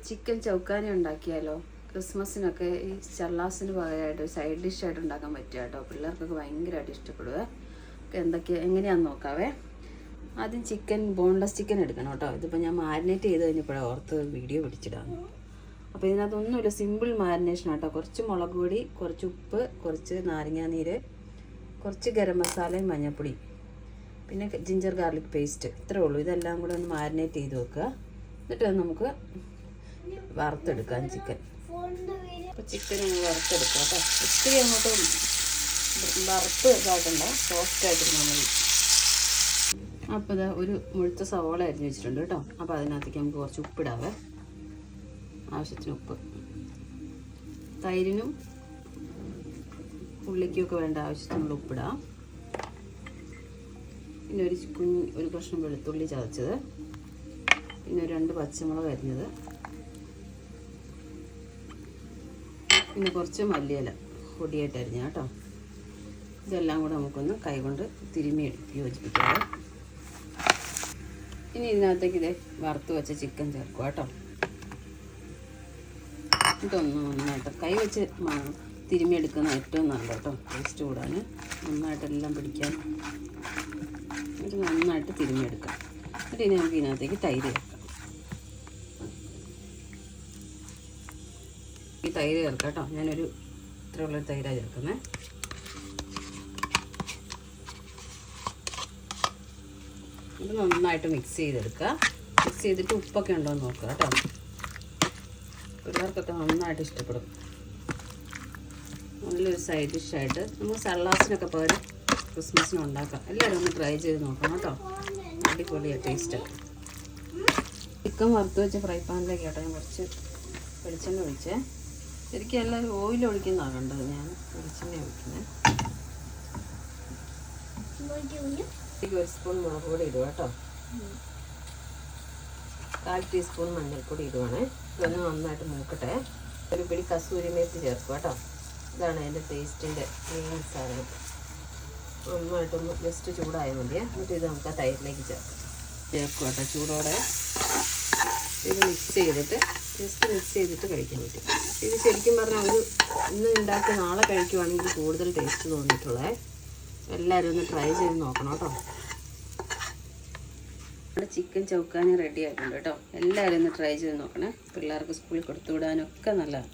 Chicken ചൗക്കാനി ഉണ്ടാക്കിയാലോ? ക്രിസ്മസിനൊക്കെ ഈ ചള്ളാസിന് പകരമായിട്ട് സൈഡ് ഡിഷായിട്ട് ഉണ്ടാക്കാൻ പറ്റുക കേട്ടോ. പിള്ളേർക്കൊക്കെ ഭയങ്കരമായിട്ട് ഇഷ്ടപ്പെടുക. എങ്ങനെയാണെന്ന് നോക്കാവേ. ആദ്യം ചിക്കൻ, ബോൺലെസ് ചിക്കൻ എടുക്കണം കേട്ടോ. ഇതിപ്പോൾ ഞാൻ മാരിനേറ്റ് ചെയ്ത് കഴിഞ്ഞപ്പോഴാണ് ഓർത്ത് വീഡിയോ പിടിച്ചിടാന്ന്. അപ്പോൾ ഇതിനകത്തൊന്നുമില്ല, സിമ്പിൾ മാരിനേഷൻ ആട്ടോ. കുറച്ച് മുളക് പൊടി, കുറച്ച് ഉപ്പ്, കുറച്ച് നാരങ്ങാനീര്, കുറച്ച് ഗരം മസാലയും മഞ്ഞൾപ്പൊടി, പിന്നെ ജിഞ്ചർ ഗാർലിക് പേസ്റ്റ്, ഇത്രേ ഉള്ളൂ. ഇതെല്ലാം കൂടെ ഒന്ന് മാരിനേറ്റ് ചെയ്ത് വെക്കുക. എന്നിട്ട് നമുക്ക് വറുത്തെടുക്കാം ചിക്കൻ. അപ്പോൾ ചിക്കൻ ഒന്ന് വറുത്തെടുക്കാം കേട്ടോ. ഒത്തിരി അങ്ങോട്ട് വറുത്ത് ഇതാക്കണ്ട, സോഫ്റ്റായിട്ടിരുന്നാൽ മതി. അപ്പോൾ ഇതാ ഒരു മുഴുത്ത സവോള അരിഞ്ഞ് വെച്ചിട്ടുണ്ട് കേട്ടോ. അപ്പോൾ അതിനകത്തേക്ക് നമുക്ക് കുറച്ച് ഉപ്പിടാവേ, ആവശ്യത്തിന് ഉപ്പ്. തൈരിനും ഉള്ളിക്കൊക്കെ വേണ്ട ആവശ്യത്തിനുള്ള ഉപ്പിടാം. പിന്നെ ഒരു കഷ്ണം വെളുത്തുള്ളി ചതച്ചത്, പിന്നെ 2 പച്ചമുളക് അരിഞ്ഞത്, പിന്നെ കുറച്ച് മല്ലിയില പൊടിയായിട്ട് അരിഞ്ഞ കേട്ടോ. ഇതെല്ലാം കൂടെ നമുക്കൊന്ന് കൈകൊണ്ട് തിരുമ്മി യോജിപ്പിക്കാം. ഇനി ഇതിനകത്തേക്ക് ഇതേ വറുത്ത് വെച്ച ചിക്കൻ ചേർക്കുക കേട്ടോ. ഇതൊന്ന് നന്നായിട്ട് കൈ വെച്ച് തിരുമ്മി എടുക്കുന്ന ഏറ്റവും നല്ല കേട്ടോ, ടേസ്റ്റ് കൂടാൻ. നന്നായിട്ടെല്ലാം പിടിക്കാൻ ഇത് നന്നായിട്ട് തിരുമ്മിയെടുക്കാം. എന്നിട്ട് ഇനി നമുക്ക് ഇതിനകത്തേക്ക് തൈര് ചേർക്കാം. ഈ തൈര് ചേർക്കാം കേട്ടോ. ഞാനൊരു ഇത്രയുള്ളൊരു തൈരാണ് ചേർക്കുന്നത്. ഇത് നന്നായിട്ട് മിക്സ് ചെയ്തെടുക്കുക. മിക്സ് ചെയ്തിട്ട് ഉപ്പൊക്കെ ഉണ്ടോ എന്ന് നോക്കുക കേട്ടോ. പിള്ളേർക്കൊക്കെ നന്നായിട്ട് ഇഷ്ടപ്പെടും. നല്ലൊരു സൈഡ് ഡിഷായിട്ട് നമുക്ക് സലാസിനൊക്കെ പകരം ക്രിസ്മസിന് ഉണ്ടാക്കാം. എല്ലാവരും ഒന്ന് ട്രൈ ചെയ്ത് നോക്കണം കേട്ടോ. അടിപൊളിയാണ് ടേസ്റ്റ്. ചിക്കൻ വറുത്ത് വെച്ച് ഫ്രൈ പാനിലേക്ക് കേട്ടോ ഞാൻ കുറച്ച് വെളിച്ചെണ്ണ ഒഴിച്ചേ. ശരിക്കും എല്ലാവരും ഓയിൽ ഒഴിക്കുന്നതാണ് കണ്ടത്. ഞാൻ വെളിച്ചെണ്ണ ഒഴിക്കുന്നത്. 1 സ്പൂൺ മുളക് പൊടി ഇടുക കേട്ടോ. 1/4 ടീസ്പൂൺ മഞ്ഞൾപ്പൊടി ഇടുവാണേ. ഇതൊന്ന് നന്നായിട്ട് മൂക്കട്ടെ. ഒരു പിടി കസൂരി മേത്തി ചേർക്കുക കേട്ടോ. ഇതാണ് അതിൻ്റെ ടേസ്റ്റിൻ്റെ മെയിൻ സാധനം. നന്നായിട്ടൊന്ന് ജസ്റ്റ് ചൂടായാൽ മതി. എന്നിട്ട് ഇത് നമുക്ക് ആ തൈരിലേക്ക് ചേർക്കുക കേട്ടോ ചൂടോടെ. ഇത് മിക്സ് ചെയ്തിട്ട് കഴിക്കാൻ പറ്റും. ഇത് ശരിക്കും പറഞ്ഞാൽ ഇന്ന് ഉണ്ടാക്കി നാളെ കഴിക്കുവാണെങ്കിൽ കൂടുതൽ ടേസ്റ്റ് തോന്നിയിട്ടുള്ളത്. എല്ലാവരും ഒന്ന് ട്രൈ ചെയ്ത് നോക്കണം കേട്ടോ. നമ്മുടെ ചിക്കൻ ചൗക്കാനി റെഡി ആയിട്ടുണ്ട് കേട്ടോ. എല്ലാവരും ഒന്ന് ട്രൈ ചെയ്ത് നോക്കണേ. പിള്ളേർക്ക് സ്കൂളിൽ കൊടുത്തു വിടാനൊക്കെ നല്ലതാണ്.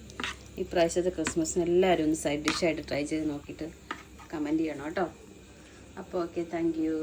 ഈ പ്രാവശ്യത്തെ ക്രിസ്മസിന് എല്ലാവരും ഒന്ന് സൈഡ് ഡിഷായിട്ട് ട്രൈ ചെയ്ത് നോക്കിയിട്ട് കമൻറ്റ് ചെയ്യണം കേട്ടോ. അപ്പോൾ ഓക്കെ, താങ്ക് യു.